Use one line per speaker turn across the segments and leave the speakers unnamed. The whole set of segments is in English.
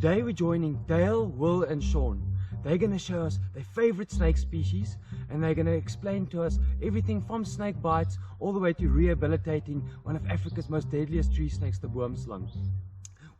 Today we're joining Dale, Will and Sean. They're going to show us their favorite snake species, and they're going to explain to us everything from snake bites all the way to rehabilitating one of Africa's most deadliest tree snakes, the boomslang.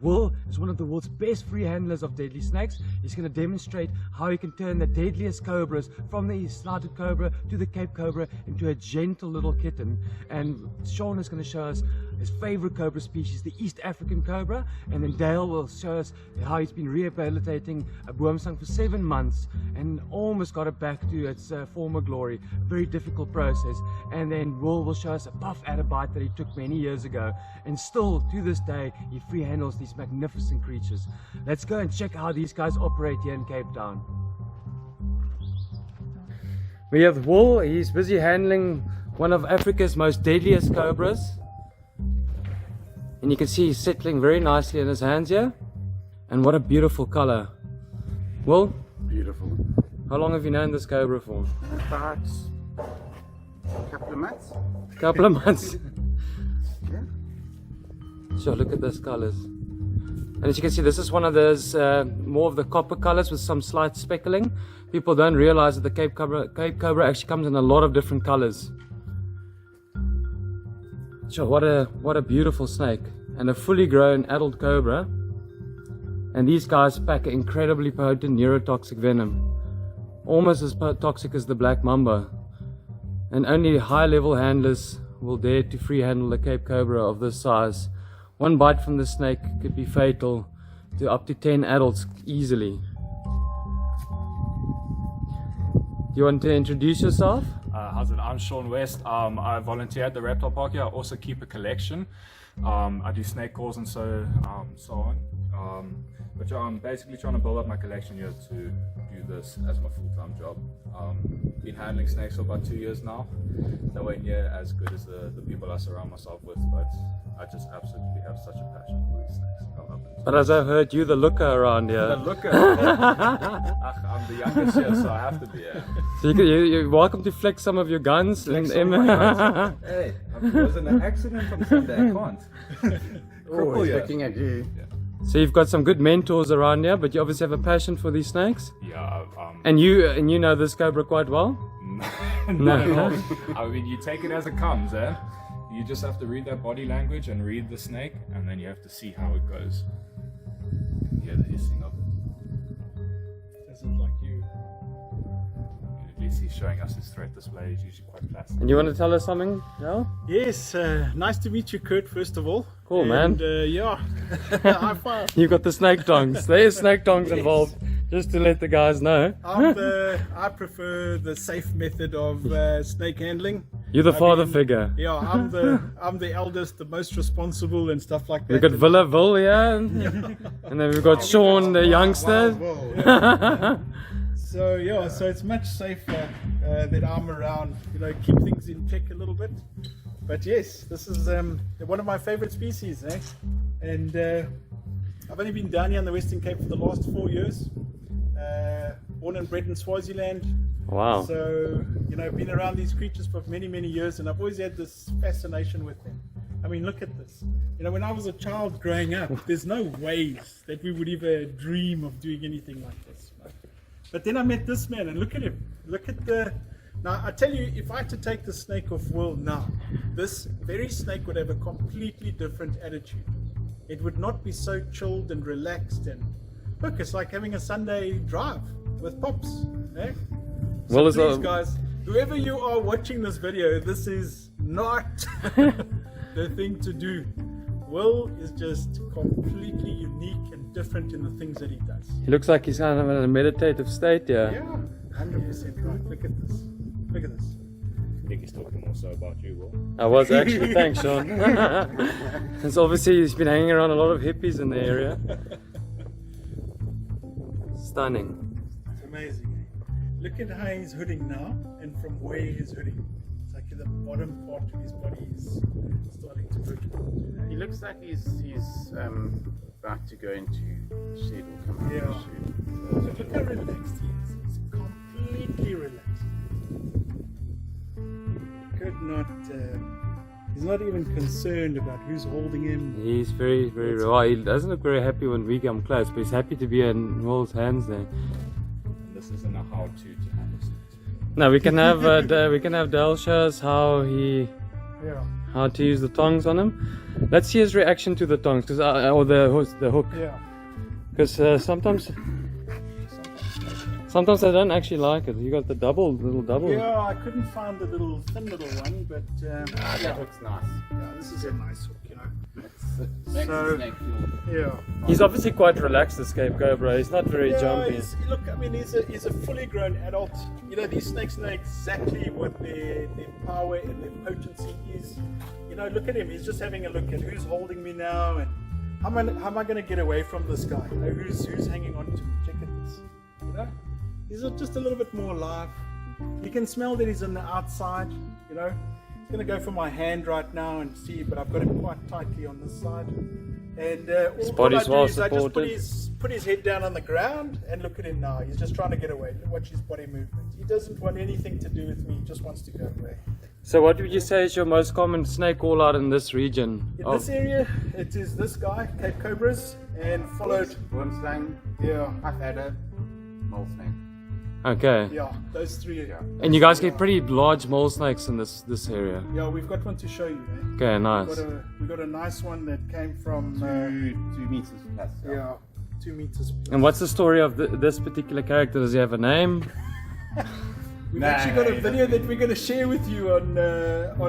Will is one of the world's best free handlers of deadly snakes. He's going to demonstrate how he can turn the deadliest cobras from the snouted cobra to the Cape Cobra into a gentle little kitten. And Sean is going to show us his favorite cobra species, the East African cobra. And then Dale will show us how he's been rehabilitating a boomslang for 7 months and almost got it back to its former glory. A very difficult process. And then Will show us a buff adder bite that he took many years ago, and still to this day he free handles these magnificent creatures. Let's go and check how these guys operate here in Cape Town. We have Will. He's busy handling one of Africa's most deadliest cobras, and you can see he's settling very nicely in his hands here. And what a beautiful color. Will,
beautiful.
How long have you known this cobra for?
About a couple of months.
Couple of months.
Yeah.
Sure, look at those colors. And as you can see, this is one of those more of the copper colors with some slight speckling. People don't realize that the Cape Cobra actually comes in a lot of different colors. Sure, what a beautiful snake, and a fully grown adult cobra. And these guys pack an incredibly potent neurotoxic venom, almost as toxic as the black mamba. And only high-level handlers will dare to free handle the Cape Cobra of this size. One bite from the snake could be fatal to up to 10 adults easily. Do you want to introduce yourself?
How's it? I'm Sean West. I volunteer at the reptile park here. I also keep a collection. I do snake calls and so on. But yeah, I'm basically trying to build up my collection here to do this as my full-time job. Been handling snakes for about 2 years now. Nowhere near as good as the people I surround myself with, but I just absolutely have such a passion for these snakes.
But as I've heard, you're the looker around here.
The looker? I'm the youngest here, so I have to be here.
So you're welcome to flex some of your guns.
Hey, I was in an accident from Sunday, I can't.
Oh, he's looking at you.
Yeah.
So you've got some good mentors around here, but you obviously have a passion for these snakes.
Yeah.
And you know this cobra quite well?
Not at all. I mean, you take it as it comes, eh? You just have to read that body language and read the snake, and then you have to see how it goes. Hear the hissing of it.
Doesn't like you.
At least he's showing us his threat display. He's usually quite plastic.
And you want to tell us something, Dale?
Yes, nice to meet you, Kurt, first of all.
Cool, man.
Yeah, high five.
You've got the snake tongs. There's snake tongs involved, just to let the guys know.
I prefer the safe method of snake handling.
You're the father figure.
Yeah, I'm the eldest, the most responsible and stuff like that.
We've got Will here, and then we've got Sean, the youngster.
So yeah, so it's much safer that I'm around, keep things in check a little bit. But yes, this is one of my favorite species, eh? And I've only been down here in the Western Cape for the last 4 years. Born and bred in Swaziland.
Wow.
So, been around these creatures for many, many years, and I've always had this fascination with them. I mean, look at this. When I was a child growing up, there's no ways that we would ever dream of doing anything like this. Right? But then I met this man, and look at him. Look at Now, I tell you, if I had to take the snake off Will now, this very snake would have a completely different attitude. It would not be so chilled and relaxed, and look, it's like having a Sunday drive with Pops. Eh? So
Well,
please, guys, whoever you are watching this video, this is not the thing to do. Will is just completely unique and different in the things that he does.
He looks like he's kind of in a meditative state here.
Yeah, 100% right. Look at this. Look at this.
I think he's talking more so about you, Will.
I was actually, thanks, Sean. It's obviously he's been hanging around a lot of hippies in the area. Stunning.
It's amazing. Look at how he's hooding now, and from where he's hooding. It's like the bottom part of his body is starting to hood.
He looks like he's about to go into shed or come out of
So look how relaxed he is. He's completely relaxed. Could not He's not even concerned about who's holding him.
He's very, very well. He doesn't look very happy when we come close, but he's happy to be in Will's hands there.
This isn't a how-to to handle snakes.
Now we can have Dale show us how to use the tongs on him. Let's see his reaction to the tongs, or the hook.
Yeah.
Because sometimes I don't actually like it. You got the little double.
Yeah, I couldn't find the thin little one, but
That looks nice.
yeah, this is a nice hook, you know.
Makes
So-
the snake feel.
Yeah.
He's obviously quite relaxed, this Cape Cobra. He's not very jumpy.
Look, I mean, he's a fully grown adult. You know, these snakes know exactly what their power and their potency is. You know, look at him. He's just having a look at who's holding me now, and how am I going to get away from this guy? You know, who's hanging on to me? Check at this. You know, he's just a little bit more alive. You can smell that he's on the outside. You know, he's going to go for my hand right now and see, but I've got him quite tightly on this side. And all
body's
I do
well
is I just
supported.
put his head down on the ground and look at him now. He's just trying to get away. Watch his body movement. He doesn't want anything to do with me. He just wants to go away.
So what would you say is your most common snake call out in this region?
In this area, it is this guy, Cape Cobras, and followed.
Wormslang,
Yeah,
half adder, mole snake.
Okay.
yeah, those three.
Yeah.
And you guys get pretty large mole snakes in this area.
Yeah, we've got one to show you. Eh?
Okay, nice.
We got a nice one that came from.
2 meters plus.
Yeah, 2 meters.
And what's the story of this particular character? Does he have a name?
We've actually got a video that we're going to share with you on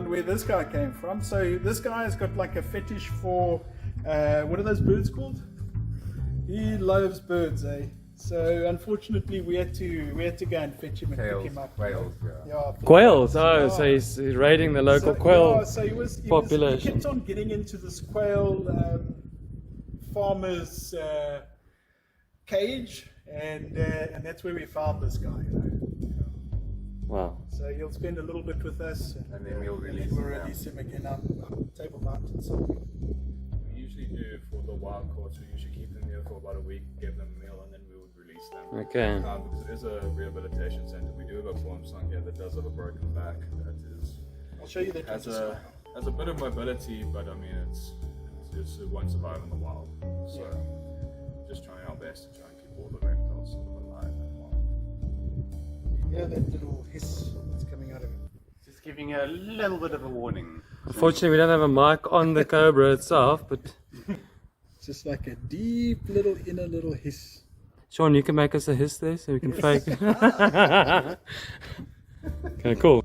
where this guy came from. So this guy has got like a fetish for what are those birds called? He loves birds, eh? So unfortunately, we had to go and fetch him and pick him up.
Quails,
Yeah,
Quails. Oh, so he's raiding the local quail
Yeah, so he
population.
kept on getting into this quail farmer's cage, and that's where we found this guy. You know?
Wow.
So he'll spend a little bit with us,
And then we'll release
we'll
him.
release him again up table mountain. So
We usually do for the wild caught, we usually keep them here for about a week, give them a meal, and then we would release them.
Okay.
Because it is a rehabilitation center. We do have a wormslang here that does have a broken back. That
I'll show you that.
has
one just
a bit of mobility, but I mean it won't survive in the wild. So just trying our best to try and keep all the reptiles sort of alive and wild.
Yeah, that little hiss that's coming out of it.
Just giving a little bit of a warning.
Unfortunately, we don't have a mic on the Cobra itself, but
It's just like a deep little inner little hiss.
Sean, you can make us a hiss there so we can fake. Okay, cool.